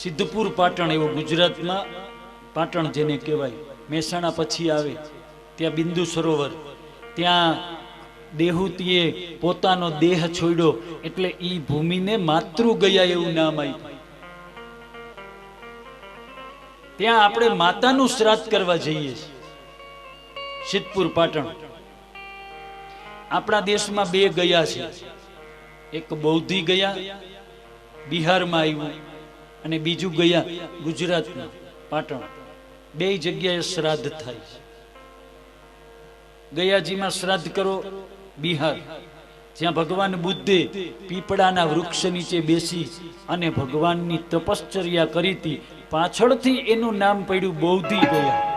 સિદ્ધપુર પાટણ એવું ગુજરાતમાં પાટણ જેને કહેવાય, મહેસાણા પછી આવે ત્યાં બિંદુ સરોવર, ત્યાં દેહૂતીએ પોતાનો દેહ છોડ્યો એટલે ઈ ભૂમિને માતૃ ગયા એવું નામ આપ્યું. ત્યાં આપણે માતાનું શ્રાદ્ધ કરવા જઈએ છીએ. સિદ્ધપુર પાટણ. આપણા દેશમાં બે ગયા છે, એક બૌદ્ધી ગયા બિહારમાં આવ્યું અને બીજું ગયા ગુજરાતમાં પાટણ. બે જગ્યાએ શ્રાદ્ધ થાય છે. ગયાજીમાં શ્રાદ્ધ કરો બિહાર, જ્યાં ભગવાન બુદ્ધે પીપળાના વૃક્ષ નીચે બેસી અને ભગવાનની તપશ્ચર્યા કરી હતી, પાછળથી એનું નામ પડ્યું બૌદ્ધી ગયા.